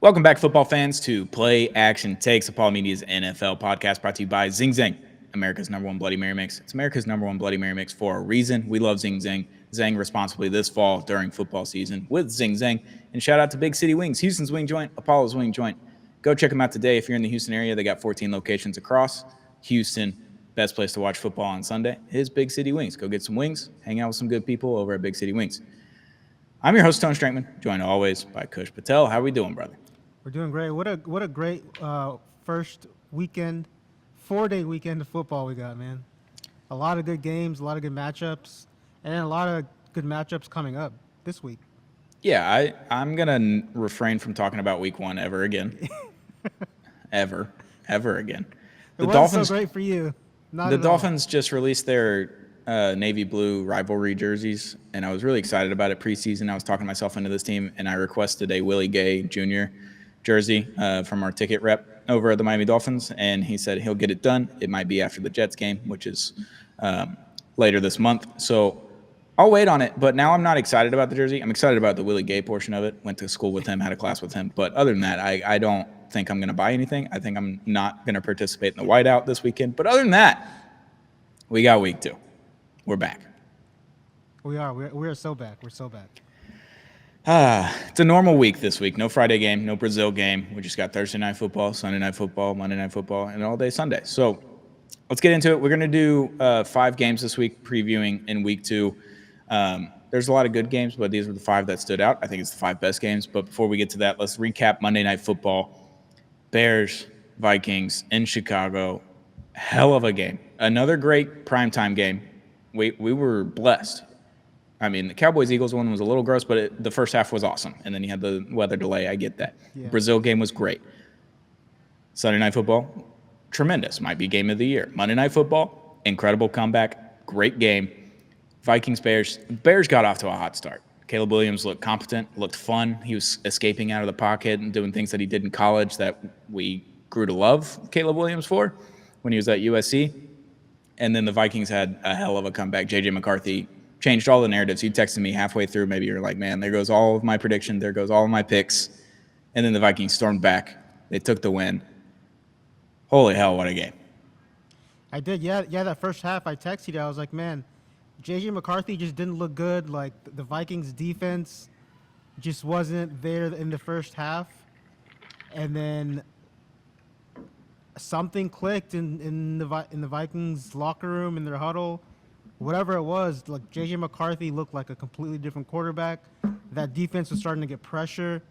Welcome back, football fans, to Play Action Takes, Apollo Media's NFL podcast brought to you by Zing Zang, America's number one Bloody Mary mix. It's America's number one Bloody Mary mix for a reason. We love Zing Zang. Zang responsibly this fall during football season with Zing Zang. And shout out to Big City Wings, Houston's wing joint, Apollo's wing joint. Go check them out today if you're in the Houston area. They got 14 locations across Houston. Best place to watch football on Sunday is Big City Wings. Go get some wings, hang out with some good people over at Big City Wings. I'm your host, Tone Strankman, joined always by Kush Patel. How are we doing, brother? We're doing great. What a great first weekend, 4-day weekend of football we got, man. A lot of good games, a lot of good matchups, and a lot of good matchups coming up this week. Yeah, I'm going to refrain from talking about week one ever again. ever again. The Dolphins, so great for you. The Dolphins just released their navy blue rivalry jerseys, and I was really excited about it preseason. I was talking myself into this team, and I requested a Willie Gay Jr. jersey from our ticket rep over at the Miami Dolphins, and he said he'll get it done. It might be after the Jets game, which is later this month. So I'll wait on it, but now I'm not excited about the jersey. I'm excited about the Willie Gay portion of it. Went to school with him, had a class with him. But other than that, I don't think I'm going to buy anything. I think I'm not going to participate in the whiteout this weekend. But other than that, we got week two. We're back. We are. We're so back. We're so back. It's a normal week this week. No Friday game, no Brazil game. We just got Thursday night football, Sunday night football, Monday night football, and all day Sunday. So let's get into it. We're going to do 5 games this week, previewing in week 2. There's a lot of good games, but these were the 5 that stood out. I think it's the 5 best games. But before we get to that, let's recap Monday night football. Bears, Vikings in Chicago. Hell of a game. Another great primetime game. We were blessed. I mean, the Cowboys-Eagles one was a little gross, but the first half was awesome. And then you had the weather delay. I get that. Yeah. Brazil game was great. Sunday night football, tremendous. Might be game of the year. Monday night football, incredible comeback. Great game. Vikings-Bears. Bears got off to a hot start. Caleb Williams looked competent, looked fun. He was escaping out of the pocket and doing things that he did in college that we grew to love Caleb Williams for when he was at USC. And then the Vikings had a hell of a comeback. J.J. McCarthy changed all the narratives. You texted me halfway through. Maybe you're like, man, there goes all of my prediction. There goes all of my picks. And then the Vikings stormed back. They took the win. Holy hell, what a game. I did. Yeah, that first half I texted you. I was like, man, J.J. McCarthy just didn't look good. Like, the Vikings defense just wasn't there in the first half. And then something clicked in the Vikings locker room, in their huddle. Whatever it was, like J.J. McCarthy looked like a completely different quarterback. That defense was starting to get pressure.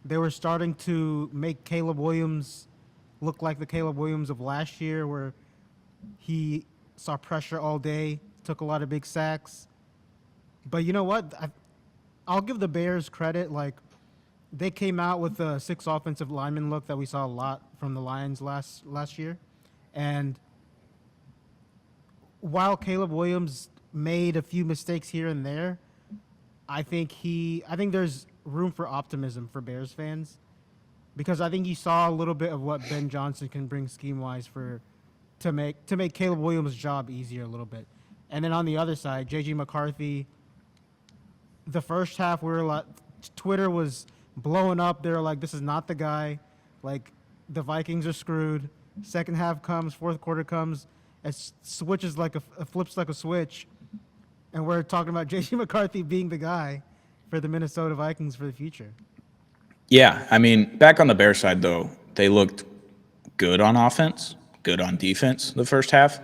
They were starting to make Caleb Williams look like the Caleb Williams of last year, where he saw pressure all day, took a lot of big sacks. But you know what? I'll give the Bears credit. Like, they came out with a 6 offensive lineman look that we saw a lot from the Lions last year. And while Caleb Williams made a few mistakes here and there, I think there's room for optimism for Bears fans, because I think you saw a little bit of what Ben Johnson can bring scheme-wise to make Caleb Williams' job easier a little bit. And then on the other side, J.J. McCarthy, the first half Twitter was blowing up. They were like, this is not the guy. Like, the Vikings are screwed. Second half comes, fourth quarter comes. It switches flips like a switch, and we're talking about J.J. McCarthy being the guy for the Minnesota Vikings for the future. Yeah, I mean, back on the Bears side, though, they looked good on offense, good on defense the first half.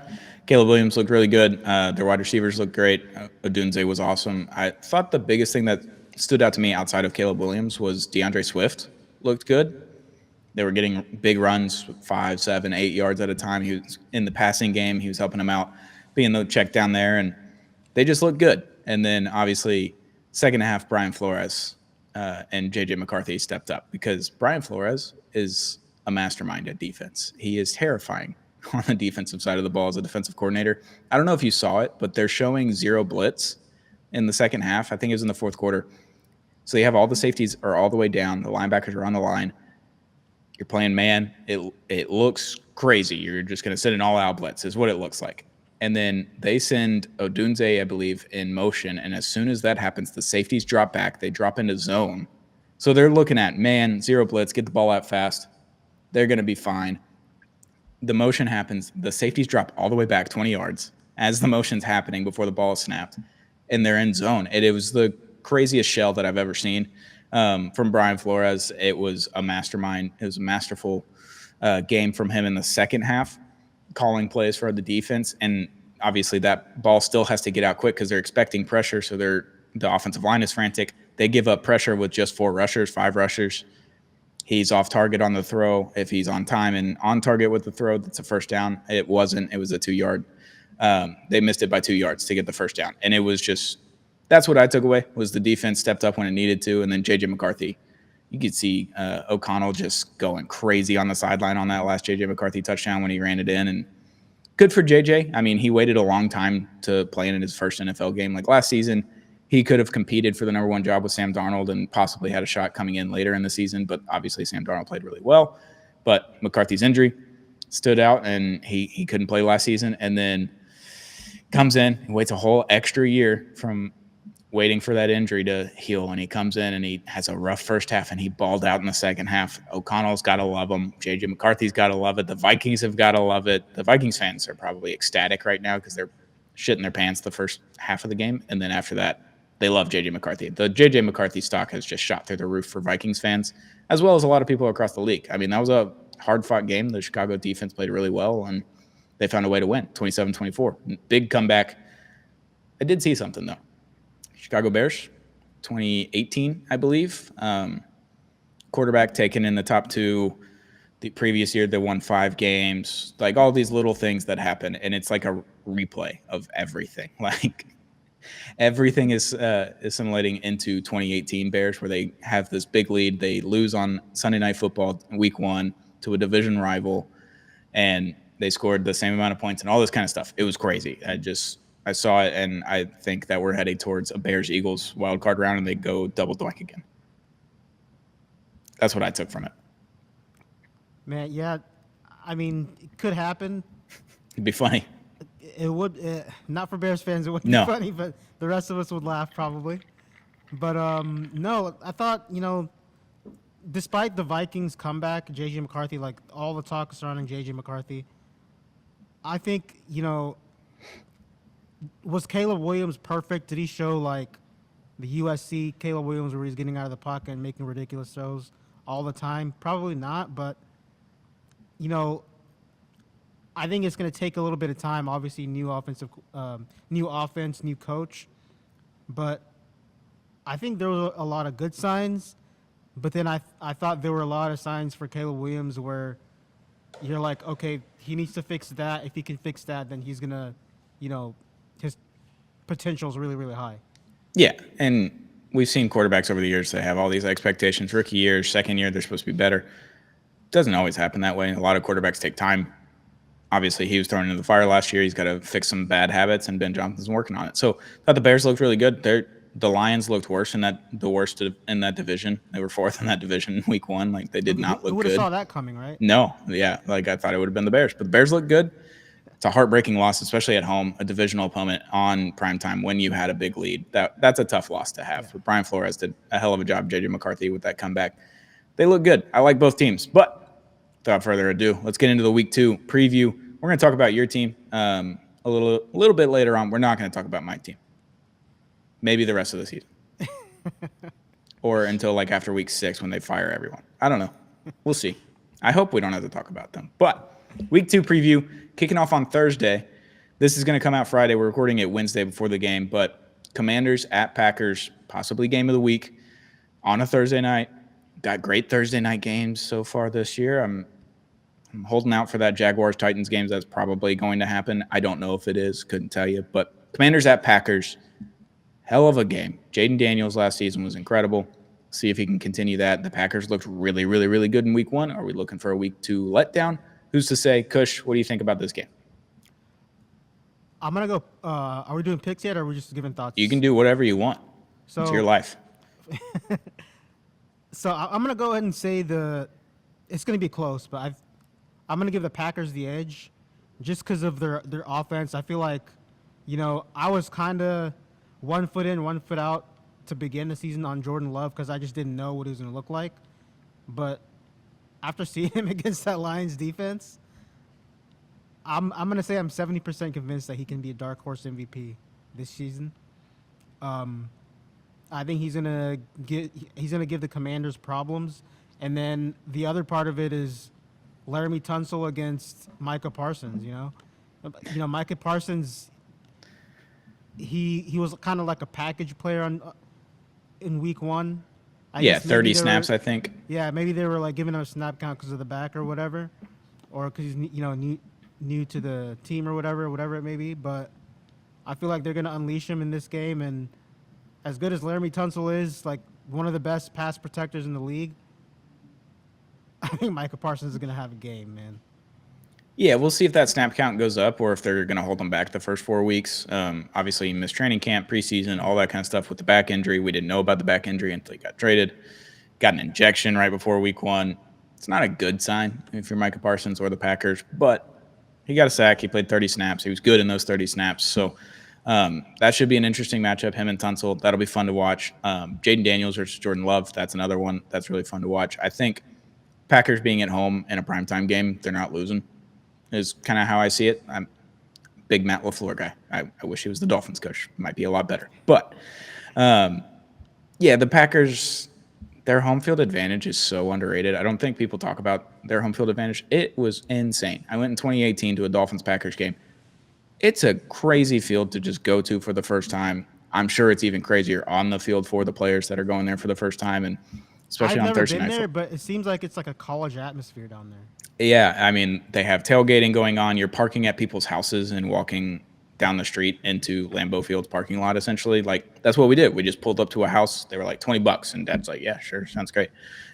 Caleb Williams looked really good. Their wide receivers looked great. Odunze was awesome. I thought the biggest thing that stood out to me outside of Caleb Williams was DeAndre Swift looked good. They were getting big runs, 5, 7, 8 yards at a time. He was in the passing game. He was helping them out, being the check down there, and they just looked good. And then, obviously, second half, Brian Flores and J.J. McCarthy stepped up, because Brian Flores is a mastermind at defense. He is terrifying on the defensive side of the ball as a defensive coordinator. I don't know if you saw it, but they're showing 0 blitz in the second half. I think it was in the fourth quarter. So you have all the safeties are all the way down. The linebackers are on the line. You're playing man. It looks crazy. You're just going to sit an all-out blitz is what it looks like. And then they send Odunze, I believe, in motion. And as soon as that happens, the safeties drop back. They drop into zone. So they're looking at man, zero blitz, get the ball out fast. They're going to be fine. The motion happens. The safeties drop all the way back 20 yards as the motion's happening before the ball is snapped, and they're in zone. And it was the craziest shell that I've ever seen from Brian Flores. It was a mastermind. It was a masterful game from him in the second half, calling plays for the defense. And obviously that ball still has to get out quick because they're expecting pressure. So the offensive line is frantic. They give up pressure with just 4 rushers, 5 rushers. He's off target on the throw. If he's on time and on target with the throw, that's a first down. It wasn't. It was a 2-yard. They missed it by 2 yards to get the first down. And it was just – that's what I took away was the defense stepped up when it needed to. And then J.J. McCarthy, you could see O'Connell just going crazy on the sideline on that last J.J. McCarthy touchdown when he ran it in. And good for J.J. I mean, he waited a long time to play in his first NFL game. Like last season – he could have competed for the number 1 job with Sam Darnold and possibly had a shot coming in later in the season, but obviously Sam Darnold played really well. But McCarthy's injury stood out, and he couldn't play last season. And then comes in and waits a whole extra year from waiting for that injury to heal. And he comes in and he has a rough first half, and he balled out in the second half. O'Connell's got to love him. J.J. McCarthy's got to love it. The Vikings have got to love it. The Vikings fans are probably ecstatic right now because they're shitting their pants the first half of the game. And then after that, they love J.J. McCarthy. The J.J. McCarthy stock has just shot through the roof for Vikings fans, as well as a lot of people across the league. I mean, that was a hard-fought game. The Chicago defense played really well, and they found a way to win, 27-24. Big comeback. I did see something, though. Chicago Bears, 2018, I believe. Quarterback taken in the top 2. The previous year, they won 5 games. Like, all these little things that happen, and it's like a replay of everything. Like, everything is assimilating into 2018 Bears, where they have this big lead. They lose on Sunday Night Football week 1 to a division rival, and they scored the same amount of points and all this kind of stuff. It was crazy. I saw it, and I think that we're heading towards a Bears-Eagles wild card round, and they go double doink again. That's what I took from it. Man, yeah, I mean, it could happen. It'd be funny. It would not for Bears fans. It wouldn't No. be funny, but the rest of us would laugh probably. But no, I thought despite the Vikings comeback, JJ McCarthy, like all the talk surrounding JJ McCarthy, I think was Caleb Williams perfect? Did he show like the USC Caleb Williams where he's getting out of the pocket and making ridiculous throws all the time? Probably not, but I think it's going to take a little bit of time. Obviously, new offense, new coach. But I think there were a lot of good signs. But then I thought there were a lot of signs for Caleb Williams where you're like, okay, he needs to fix that. If he can fix that, then he's going to, his potential is really, really high. Yeah, and we've seen quarterbacks over the years that have all these expectations. Rookie year, second year, they're supposed to be better. Doesn't always happen that way. A lot of quarterbacks take time. Obviously, he was thrown into the fire last year. He's got to fix some bad habits, and Ben Johnson's working on it. So I thought the Bears looked really good. The Lions looked worse in that division. They were 4th in that division in week 1. Like, they did not look good. Who would have saw that coming, right? No. Yeah. Like, I thought it would have been the Bears. But the Bears looked good. It's a heartbreaking loss, especially at home, a divisional opponent on primetime when you had a big lead. That's a tough loss to have. Yeah. But Brian Flores did a hell of a job, J.J. McCarthy, with that comeback. They look good. I like both teams. But without further ado, let's get into the week 2 preview. We're going to talk about your team a little bit later on. We're not going to talk about my team. Maybe the rest of the season. Or until like after week 6 when they fire everyone. I don't know. We'll see. I hope we don't have to talk about them. But week 2 preview, kicking off on Thursday. This is going to come out Friday. We're recording it Wednesday before the game. But Commanders at Packers, possibly game of the week on a Thursday night. Got great Thursday night games so far this year. I'm holding out for that Jaguars-Titans game. That's probably going to happen. I don't know if it is. Couldn't tell you. But Commanders at Packers, hell of a game. Jaden Daniels last season was incredible. See if he can continue that. The Packers looked really, really, really good in week 1. Are we looking for a week 2 letdown? Who's to say? Kush, what do you think about this game? I'm going to go are we doing picks yet, or are we just giving thoughts? You can do whatever you want. It's your life. So I'm going to go ahead and say it's going to be close, but I'm going to give the Packers the edge just because of their offense. I feel like, I was kind of 1 foot in, 1 foot out to begin the season on Jordan Love because I just didn't know what he was going to look like. But after seeing him against that Lions defense, I'm going to say I'm 70% convinced that he can be a dark horse MVP this season. I think he's gonna give the Commanders problems, and then the other part of it is Laramie Tunsil against Micah Parsons. Micah Parsons. He was kind of like a package player in week one. I Yeah, guess maybe 30 they were snaps, I think. maybe they were like giving him a snap count because of the back or whatever, or because he's new to the team or whatever it may be. But I feel like they're gonna unleash him in this game, and as good as Laramie Tunsil is, like one of the best pass protectors in the league, I think Micah Parsons is going to have a game, man. Yeah, we'll see if that snap count goes up or if they're going to hold him back the first 4 weeks. Obviously, he missed training camp, preseason, all that kind of stuff with the back injury. We didn't know about the back injury until he got traded. Got an injection right before week 1. It's not a good sign if you're Micah Parsons or the Packers, but he got a sack. He played 30 snaps. He was good in those 30 snaps. So that should be an interesting matchup, him and Tunsil. That'll be fun to watch. Jaden Daniels versus Jordan Love, that's another one that's really fun to watch. I think Packers being at home in a primetime game, they're not losing, is kind of how I see it. I'm a big Matt LaFleur guy. I wish he was the Dolphins coach. Might be a lot better. But, the Packers, their home field advantage is so underrated. I don't think people talk about their home field advantage. It was insane. I went in 2018 to a Dolphins-Packers game. It's a crazy field to just go to for the first time. I'm sure it's even crazier on the field for the players that are going there for the first time, and especially I've on never Thursday been night there, football. but it seems like it's like a college atmosphere down there. Yeah, I mean, they have tailgating going on. You're parking at people's houses and walking down the street into Lambeau Field's parking lot, essentially. Like, that's what we did. We just pulled up to a house. They were like $20, and Dad's like, yeah, sure, sounds great.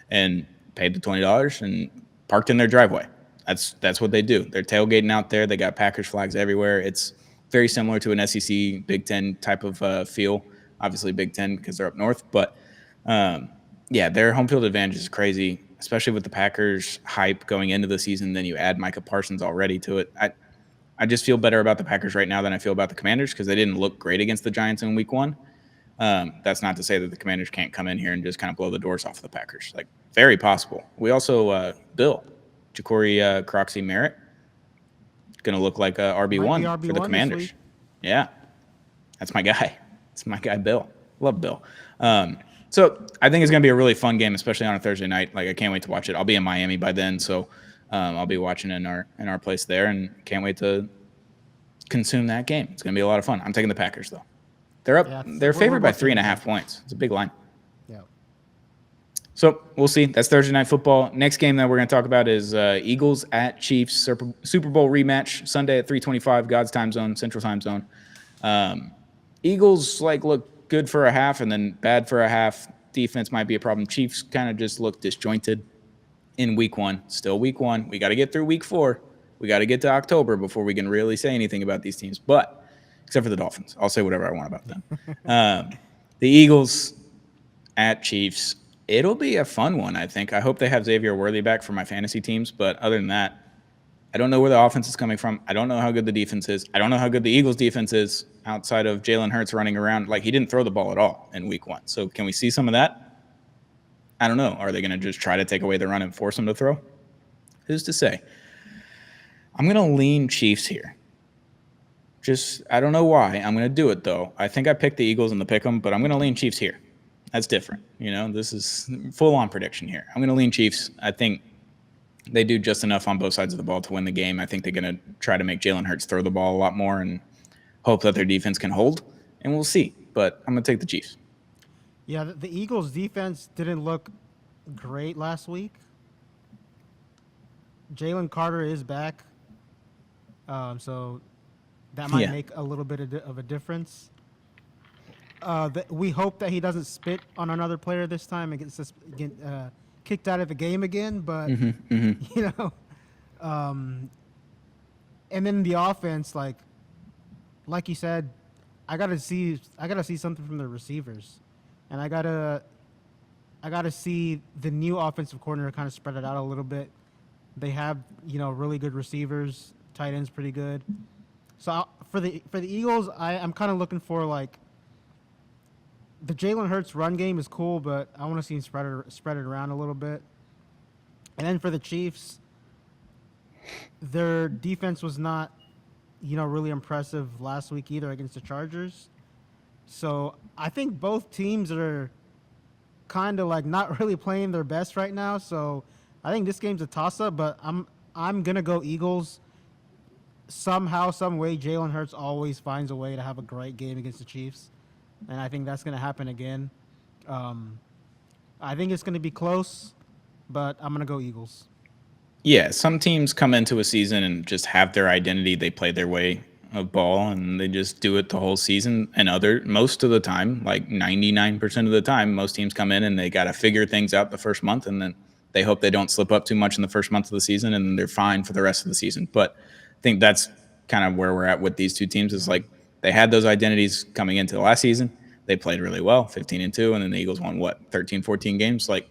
And paid the $20 and parked in their driveway. That's what they do. They're tailgating out there. They got Packers flags everywhere. It's very similar to an SEC Big Ten type of feel. Obviously, Big Ten because they're up north. But, their home field advantage is crazy, especially with the Packers hype going into the season. Then you add Micah Parsons already to it. I just feel better about the Packers right now than I feel about the Commanders because they didn't look great against the Giants in week 1. That's not to say that the Commanders can't come in here and just kind of blow the doors off of the Packers. Like, very possible. We also, Ja'Cory Croxy Merritt, going to look like a RB1 for the Commanders. Yeah, that's my guy. It's my guy, Bill. Love Bill. So I think it's going to be a really fun game, especially on a Thursday night. Like, I can't wait to watch it. I'll be in Miami by then, so I'll be watching in our place there, and can't wait to consume that game. It's going to be a lot of fun. I'm taking the Packers, though. They're up. They're favored by 3.5 points. It's a big line. Yeah. So we'll see. That's Thursday Night Football. Next game that we're going to talk about is Eagles at Chiefs, Super Bowl rematch, Sunday at 3:25, God's time zone, Central time zone. Eagles look good for a half and then bad for a half. Defense might be a problem. Chiefs kind of just look disjointed in week 1. Still week 1. We got to get through week 4. We got to get to October before we can really say anything about these teams. But except for the Dolphins, I'll say whatever I want about them. The Eagles at Chiefs. It'll be a fun one, I think. I hope they have Xavier Worthy back for my fantasy teams. But other than that, I don't know where the offense is coming from. I don't know how good the defense is. I don't know how good the Eagles' defense is outside of Jalen Hurts running around. Like, he didn't throw the ball at all in week 1. So can we see some of that? I don't know. Are they going to just try to take away the run and force them to throw? Who's to say? I'm going to lean Chiefs here. I don't know why. I'm going to do it, though. I think I picked the Eagles in the pick 'em, but I'm going to lean Chiefs here. That's different. This is full-on prediction here. I'm going to lean Chiefs. I think they do just enough on both sides of the ball to win the game. I think they're going to try to make Jalen Hurts throw the ball a lot more and hope that their defense can hold, and we'll see. But I'm going to take the Chiefs. Yeah, the Eagles' defense didn't look great last week. Jalen Carter is back, so that might make a little bit of a difference. We hope that he doesn't spit on another player this time and gets kicked out of the game again. But and then the offense, like you said, I gotta see something from the receivers, and I gotta see the new offensive coordinator kind of spread it out a little bit. They have really good receivers, tight ends pretty good. So for the Eagles, I'm kind of looking for the Jalen Hurts run game is cool, but I want to see him spread it around a little bit. And then for the Chiefs, their defense was not, really impressive last week either against the Chargers. So I think both teams are kind of like not really playing their best right now. So I think this game's a toss up, but I'm gonna go Eagles. Somehow, some way, Jalen Hurts always finds a way to have a great game against the Chiefs, and I think that's gonna happen again. Um, I think it's gonna be close, but I'm gonna go Eagles. Yeah, some teams come into a season and just have their identity. They play their way of ball and they just do it the whole season. And most of the time, like 99% of the time, most teams come in and they got to figure things out the first month, and then they hope they don't slip up too much in the first month of the season, and then they're fine for the rest of the season. But I think that's kind of where we're at with these two teams, is like they had those identities coming into the last season. They played really well, 15-2, and then the Eagles won what, 13, 14 games. Like,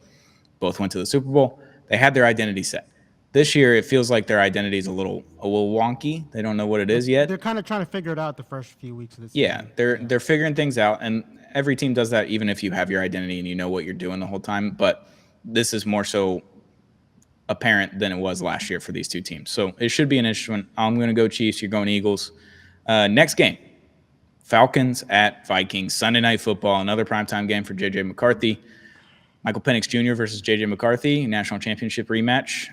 both went to the Super Bowl. They had their identity set. This year, it feels like their identity is a little wonky. They don't know what it is They're yet. kind of trying to figure it out the first few weeks of the Yeah, season. they're Yeah. they're figuring things out, and every team does that. Even if you have your identity and you know what you're doing the whole time, but this is more so apparent than it was last year for these two teams. So it should be an interesting one. I'm going to go Chiefs. You're going Eagles. Next game, Falcons at Vikings, Sunday Night Football, another primetime game for J.J. McCarthy. Michael Penix Jr. versus J.J. McCarthy, national championship rematch.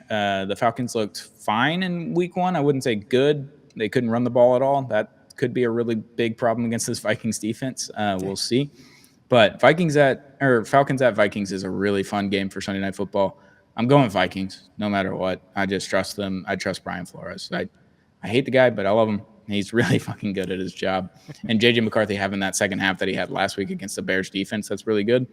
The Falcons looked fine in week one. I wouldn't say good. They couldn't run the ball at all. That could be a really big problem against this Vikings defense. We'll see. But Falcons at Vikings is a really fun game for Sunday Night Football. I'm going Vikings no matter what. I just trust them. I trust Brian Flores. I hate the guy, but I love him. He's really fucking good at his job. And J.J. McCarthy having that second half that he had last week against the Bears defense, that's really good.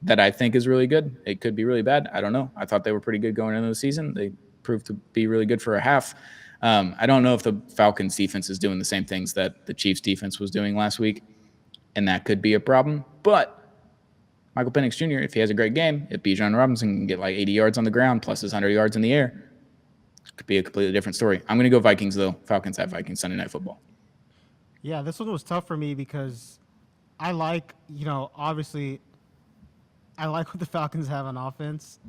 That I think is really good. It could be really bad. I don't know. I thought they were pretty good going into the season. They proved to be really good for a half. I don't know if the Falcons defense is doing the same things that the Chiefs defense was doing last week, and that could be a problem. But Michael Penix Jr., if he has a great game, if Bijan Robinson can get like 80 yards on the ground plus his 100 yards in the air, it could be a completely different story. I'm going to go Vikings, though. Falcons at Vikings Sunday Night Football. Yeah, this one was tough for me because I like, obviously, I like what the Falcons have on offense,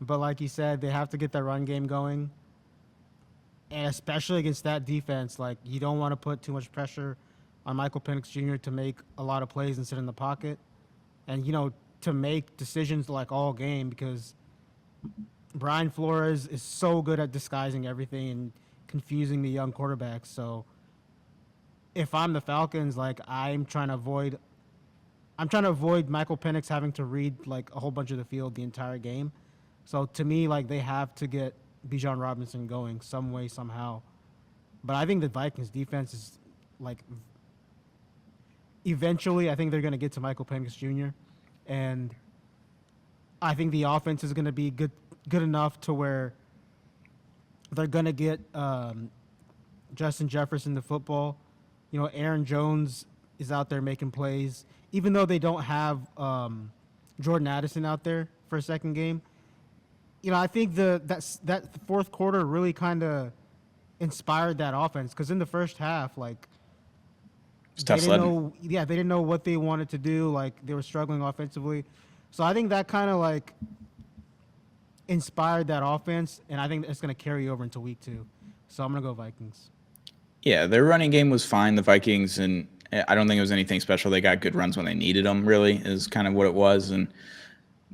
but like you said, they have to get that run game going, and especially against that defense, like you don't want to put too much pressure on Michael Penix Jr. to make a lot of plays and sit in the pocket, and to make decisions like all game because Brian Flores is so good at disguising everything and confusing the young quarterbacks. So if I'm the Falcons, like I'm trying to avoid Michael Penix having to read like a whole bunch of the field the entire game. So to me, like they have to get Bijan Robinson going some way somehow. But I think the Vikings defense is like eventually I think they're going to get to Michael Penix Jr. and I think the offense is going to be good enough to where they're going to get Justin Jefferson the football. Aaron Jones is out there making plays, even though they don't have Jordan Addison out there for a second game. I think that fourth quarter really kind of inspired that offense because in the first half, like It's they tough didn't sledding. know, yeah, they didn't know what they wanted to do. Like they were struggling offensively, so I think that kind of like inspired that offense, and I think it's going to carry over into week two. So I'm going to go Vikings. Yeah, their running game was fine. The Vikings, and I don't think it was anything special. They got good runs when they needed them. Really, is kind of what it was. And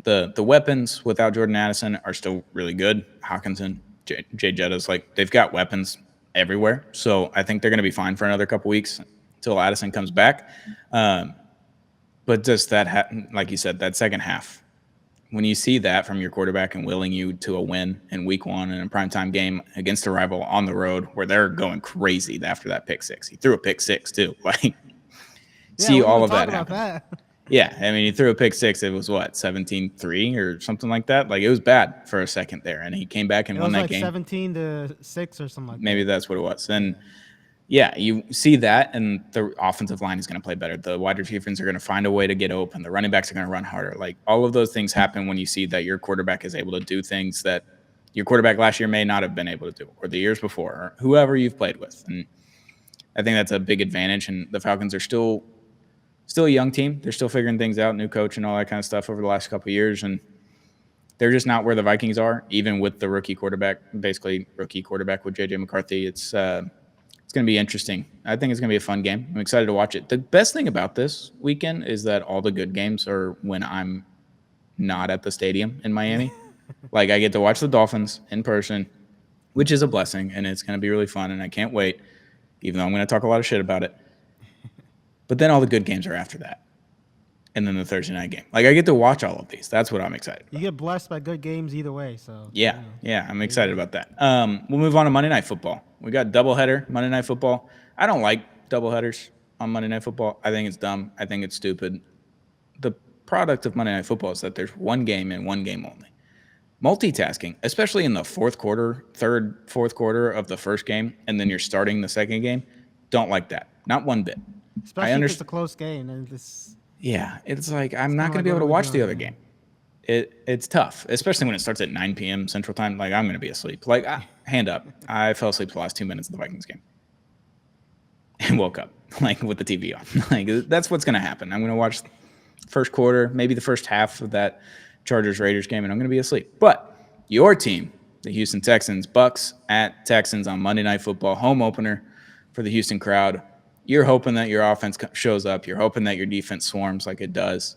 the weapons without Jordan Addison are still really good. Hawkinson, Jay Jettas, like they've got weapons everywhere. So I think they're going to be fine for another couple weeks until Addison comes back. Um, but just that, like you said, that second half, when you see that from your quarterback and willing you to a win in week one in a primetime game against a rival on the road where they're going crazy after that pick six. He threw a pick six too. Like, Yeah, see we didn't all even of talk that about happen. that. Yeah, I mean, he threw a pick six. It was what, 17-3 or something like that? Like, it was bad for a second there. And he came back and It won was that like game. 17-6 or something like Maybe that. that's what it was. Yeah. And yeah, you see that, and the offensive line is going to play better. The wide receivers are going to find a way to get open. The running backs are going to run harder. Like, all of those things happen when you see that your quarterback is able to do things that your quarterback last year may not have been able to do, or the years before, or whoever you've played with. And I think that's a big advantage. And the Falcons are still Still a young team. They're still figuring things out, new coach and all that kind of stuff over the last couple of years, and they're just not where the Vikings are, even with the rookie quarterback, basically rookie quarterback with JJ McCarthy. It's going to be interesting. I think it's going to be a fun game. I'm excited to watch it. The best thing about this weekend is that all the good games are when I'm not at the stadium in Miami. Like, I get to watch the Dolphins in person, which is a blessing, and it's going to be really fun, and I can't wait, even though I'm going to talk a lot of shit about it. But then all the good games are after that. And then the Thursday night game. Like, I get to watch all of these. That's what I'm excited about. You get blessed by good games either way. So Yeah, I'm excited about that. We'll move on to Monday Night Football. We got doubleheader Monday Night Football. I don't like doubleheaders on Monday Night Football. I think it's dumb. I think it's stupid. The product of Monday Night Football is that there's one game and one game only. Multitasking, especially in the fourth quarter of the first game, and then you're starting the second game, don't like that. Not one bit. especially if it's a close game and this. Yeah, it's like I'm not kinda going to be like, able to what are we watch the doing other here? game. It's tough, especially when it starts at 9 p.m. Central Time. Like, I'm going to be asleep. Like, hand up. I fell asleep the last 2 minutes of the Vikings game and woke up, like, with the TV on. Like, that's what's going to happen. I'm going to watch first quarter, maybe the first half of that Chargers-Raiders game, and I'm going to be asleep. But your team, the Houston Texans, Bucks at Texans on Monday Night Football, home opener for the Houston crowd. You're hoping that your offense shows up. You're hoping that your defense swarms like it does.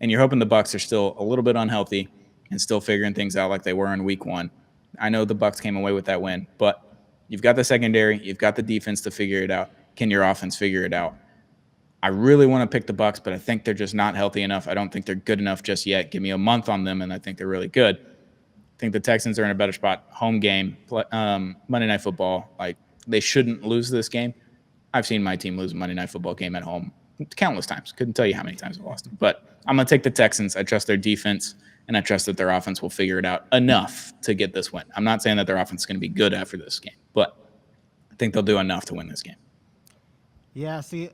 And you're hoping the Bucks are still a little bit unhealthy and still figuring things out like they were in week one. I know the Bucks came away with that win, but you've got the secondary, you've got the defense to figure it out. Can your offense figure it out? I really want to pick the Bucks, but I think they're just not healthy enough. I don't think they're good enough just yet. Give me a month on them, and I think they're really good. I think the Texans are in a better spot. Home game, Monday Night Football. Like, they shouldn't lose this game. I've seen my team lose a Monday Night Football game at home countless times. Couldn't tell you how many times I've lost them. But I'm going to take the Texans. I trust their defense, and I trust that their offense will figure it out enough to get this win. I'm not saying that their offense is going to be good after this game, but I think they'll do enough to win this game. Yeah, see,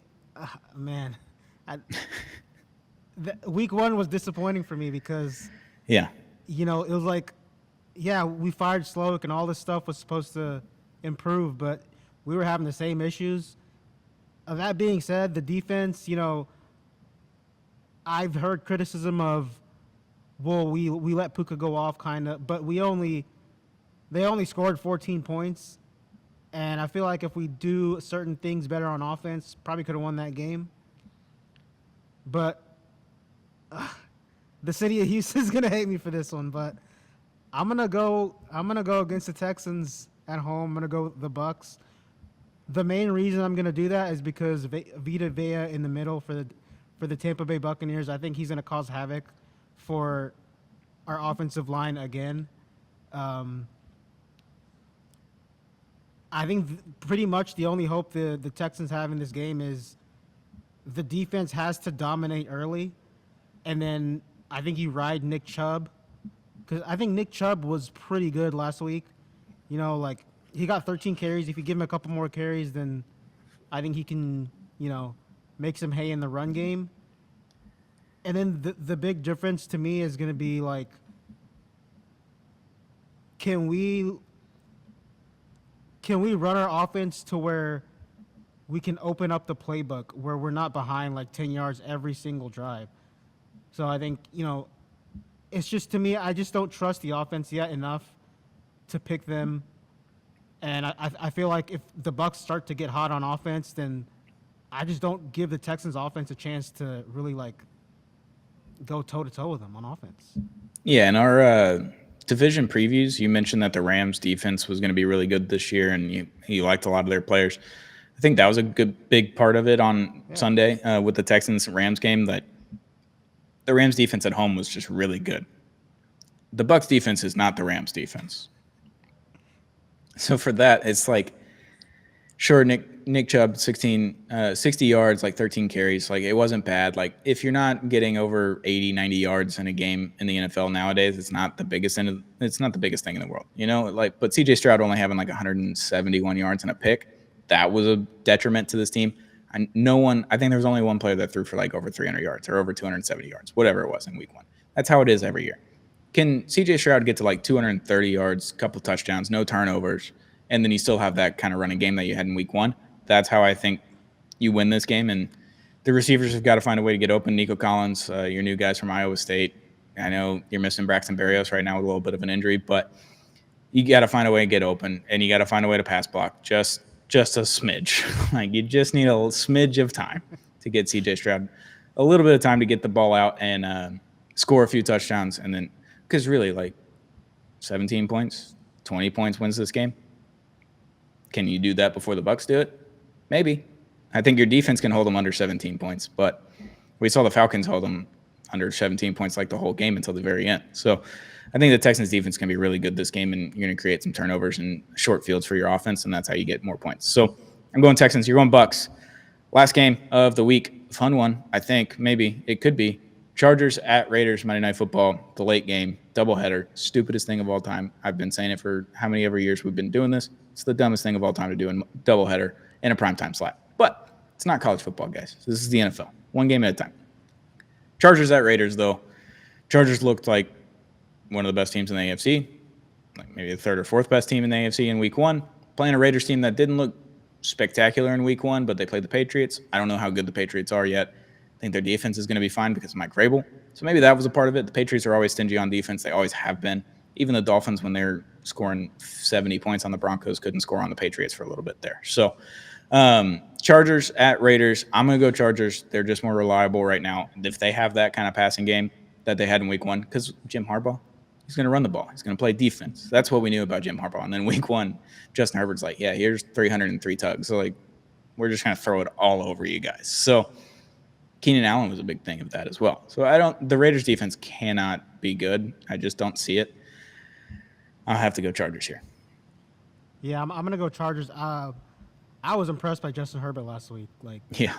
man, week one was disappointing for me because Yeah. it was like, yeah, we fired Slowick and all this stuff was supposed to improve, but we were having the same issues. That being said, the defense, I've heard criticism of, well, we let Puka go off kind of, but they only scored 14 points. And I feel like if we do certain things better on offense, probably could have won that game. But the city of Houston's gonna hate me for this one. But I'm gonna go against the Texans at home. I'm gonna go the Bucks. The main reason I'm gonna do that is because Vita Vea in the middle for the Tampa Bay Buccaneers. I think he's gonna cause havoc for our offensive line again. I think pretty much the only hope the Texans have in this game is the defense has to dominate early, and then I think you ride Nick Chubb, because I think Nick Chubb was pretty good last week. Like, he got 13 carries. If you give him a couple more carries, then I think he can, make some hay in the run game. And then the big difference to me is going to be, like, can we run our offense to where we can open up the playbook where we're not behind like 10 yards every single drive? So I think, it's just, to me, I just don't trust the offense yet enough to pick them. And I feel like if the Bucks start to get hot on offense, then I just don't give the Texans offense a chance to really, like, go toe-to-toe with them on offense. Yeah, in our division previews, you mentioned that the Rams defense was going to be really good this year, and you liked a lot of their players. I think that was a big part of it on Sunday with the Texans-Rams game, that the Rams defense at home was just really good. The Bucks defense is not the Rams defense. So for that, it's like, sure, Nick Chubb, 60 yards, like 13 carries. Like, it wasn't bad. Like, if you're not getting over 80, 90 yards in a game in the NFL nowadays, it's not the biggest thing in the world, Like, but CJ Stroud only having like 171 yards and a pick, that was a detriment to this team. I think there was only one player that threw for like over 300 yards or over 270 yards, whatever it was in week one. That's how it is every year. Can CJ Stroud get to like 230 yards, couple touchdowns, no turnovers, and then you still have that kind of running game that you had in week one? That's how I think you win this game. And The receivers have got to find a way to get open. Nico Collins, your new guys from Iowa State. I know you're missing Braxton Berrios right now with a little bit of an injury, but you got to find a way to get open, and you got to find a way to pass block. Just a smidge. Like you just need a smidge of time to get CJ Stroud a little bit of time to get the ball out and score a few touchdowns, and then because really like 17 points, 20 points wins this game. Can you do that before the Bucs do it? Maybe. I think your defense can hold them under 17 points, but we saw the Falcons hold them under 17 points like the whole game until the very end. So I think the Texans defense can be really good this game, and you're going to create some turnovers and short fields for your offense, and that's how you get more points. So I'm going Texans. You're going Bucs. Last game of the week, fun one, I think. Maybe it could be Chargers at Raiders Monday Night Football, the late game, doubleheader, stupidest thing of all time. I've been saying it for how many ever years we've been doing this. It's the dumbest thing of all time to do in doubleheader in a primetime slot. But it's not college football, guys. This is the NFL. One game at a time. Chargers at Raiders, though. Chargers looked like one of the best teams in the AFC, like maybe the third or fourth best team in the AFC in week one, playing a Raiders team that didn't look spectacular in week one, but they played the Patriots. I don't know how good the Patriots are yet. I think their defense is going to be fine because of Mike Vrabel. So maybe that was a part of it. The Patriots are always stingy on defense. They always have been. Even the Dolphins, when they're scoring 70 points on the Broncos, couldn't score on the Patriots for a little bit there. So Chargers at Raiders. I'm going to go Chargers. They're just more reliable right now. If they have that kind of passing game that they had in week one, because Jim Harbaugh, he's going to run the ball. He's going to play defense. That's what we knew about Jim Harbaugh. And then week one, Justin Herbert's like, yeah, here's 303 tugs. So, like, we're just going to throw it all over you guys. So Keenan Allen was a big thing of that as well. So the Raiders defense cannot be good. I just don't see it. I'll have to go Chargers here. Yeah, I'm gonna go Chargers. I was impressed by Justin Herbert last week. Like, Yeah.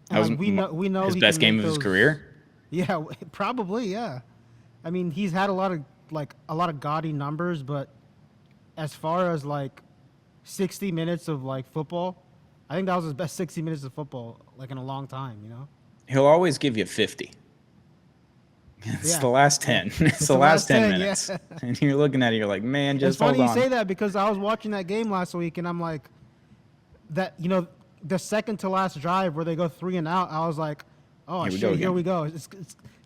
That like was we know his he best can game make of his those- career. Yeah, probably. Yeah, I mean he's had a lot of gaudy numbers, but as far as like 60 minutes of like football, I think that was his best 60 minutes of football like in a long time. You know. He'll always give you 50. It's Yeah. the last 10. It's the last 10 minutes. yeah. And you're looking at it, you're like, man, It's just funny hold you on. say that because I was watching that game last week and I'm like, that the second to last drive where they go 3 and out, I was like, oh Here we shit, go here again. we go. It's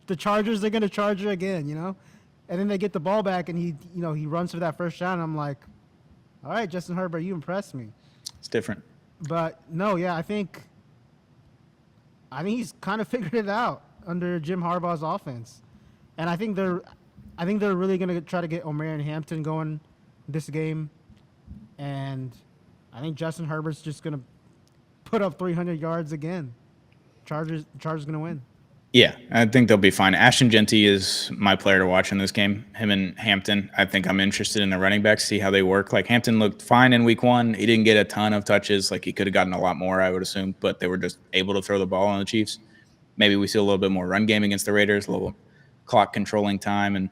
the Chargers, they're gonna charge her again, and then they get the ball back and he runs for that first down. And I'm like, all right, Justin Herbert, you impressed me. It's different. But no, yeah, I think he's kind of figured it out under Jim Harbaugh's offense, and I think they're really gonna try to get Omer and Hampton going this game, and I think Justin Herbert's just gonna put up 300 yards again. Chargers gonna win. Yeah, I think they'll be fine. Ashton Genty is my player to watch in this game. Him and Hampton. I think I'm interested in the running backs, see how they work. Like Hampton looked fine in week one. He didn't get a ton of touches. Like he could have gotten a lot more, I would assume, but they were just able to throw the ball on the Chiefs. Maybe we see a little bit more run game against the Raiders, a little clock controlling time.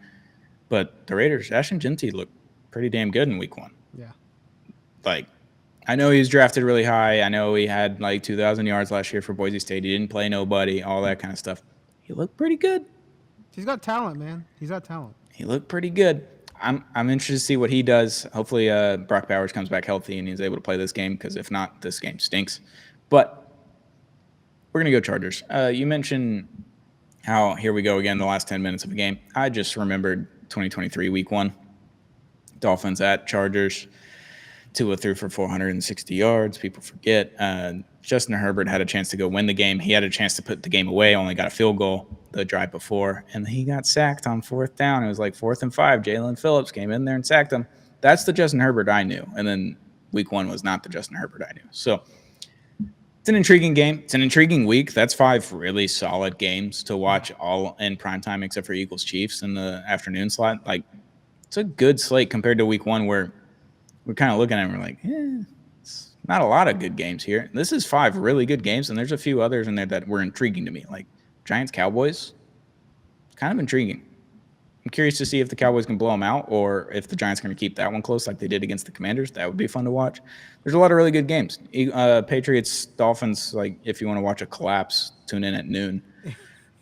But the Raiders, Ashton Genty looked pretty damn good in week one. Yeah. Like, I know he was drafted really high. I know he had like 2,000 yards last year for Boise State. He didn't play nobody, all that kind of stuff. He looked pretty good. He's got talent, man. He's got talent. He looked pretty good. I'm interested to see what he does. Hopefully, Brock Bowers comes back healthy and he's able to play this game because if not, this game stinks. But we're going to go Chargers. You mentioned how here we go again, the last 10 minutes of a game. I just remembered 2023 week one. Dolphins at Chargers. Tua threw for 460 yards. People forget. Justin Herbert had a chance to go win the game. He had a chance to put the game away, only got a field goal the drive before, and he got sacked on 4th down. It was like 4th and 5. Jalen Phillips came in there and sacked him. That's the Justin Herbert I knew. And then week one was not the Justin Herbert I knew. So it's an intriguing game. It's an intriguing week. That's 5 really solid games to watch all in primetime except for Eagles Chiefs in the afternoon slot. Like, it's a good slate compared to week one where we're kind of looking at it and we're like, it's not a lot of good games here. This is 5 really good games, and there's a few others in there that were intriguing to me, like Giants-Cowboys. Kind of intriguing. I'm curious to see if the Cowboys can blow them out or if the Giants are going to keep that one close like they did against the Commanders. That would be fun to watch. There's a lot of really good games. Patriots-Dolphins, like if you want to watch a collapse, tune in at noon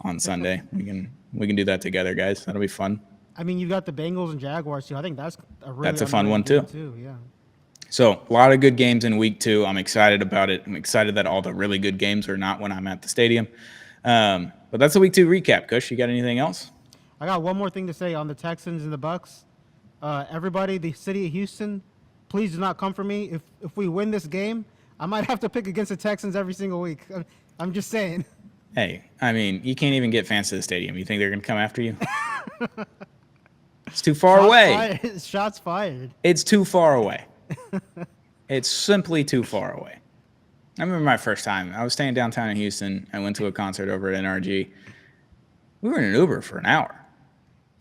on Sunday. We can do that together, guys. That'll be fun. I mean, you've got the Bengals and Jaguars too. I think that's a Fun one too. Yeah. So a lot of good games in week 2. I'm excited about it. I'm excited that all the really good games are not when I'm at the stadium. But that's a week 2 recap. Kush, you got anything else? I got one more thing to say on the Texans and the Bucks. Everybody, the city of Houston, please do not come for me. If we win this game, I might have to pick against the Texans every single week. I'm just saying. Hey, I mean, you can't even get fans to the stadium. You think they're going to come after you? It's too far Shots away. fired. Shots fired. It's too far away. It's simply too far away. I remember my first time. I was staying downtown in Houston. I went to a concert over at NRG. We were in an Uber for an hour,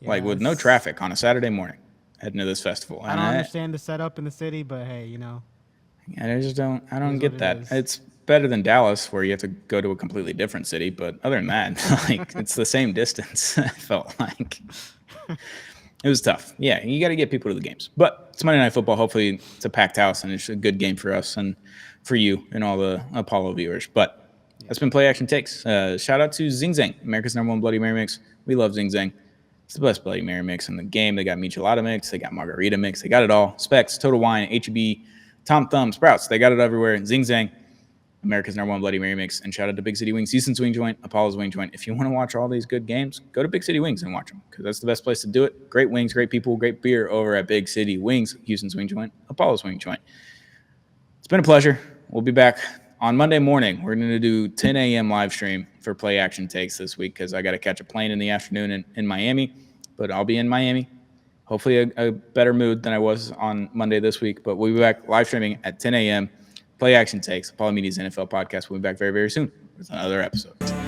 like with no traffic on a Saturday morning, heading to this festival. I don't understand the setup in the city, but hey, you know. I just don't. I don't is get what it that. is. It's better than Dallas, where you have to go to a completely different city. But other than that, like it's the same distance. I felt like it was tough. Yeah, you got to get people to the games. But it's Monday Night Football. Hopefully, it's a packed house and it's a good game for us and for you and all the Apollo viewers. But that's been Play Action Takes. Shout out to Zing Zang, America's #1 Bloody Mary mix. We love Zing Zang. It's the best Bloody Mary mix in the game. They got Michelada mix. They got Margarita mix. They got it all. Specs, Total Wine, HEB, Tom Thumb, Sprouts. They got it everywhere. Zing Zang, America's #1 Bloody Mary mix. And shout out to Big City Wings, Houston's Wing Joint, Apollo's Wing Joint. If you want to watch all these good games, go to Big City Wings and watch them because that's the best place to do it. Great wings, great people, great beer over at Big City Wings, Houston's Wing Joint, Apollo's Wing Joint. It's been a pleasure. We'll be back on Monday morning. We're going to do 10 a.m. live stream for Play Action Takes this week because I got to catch a plane in the afternoon in Miami. But I'll be in Miami. Hopefully a better mood than I was on Monday this week. But we'll be back live streaming at 10 a.m. Play Action Takes, Apollo Media's NFL podcast. We'll be back very, very soon with another episode.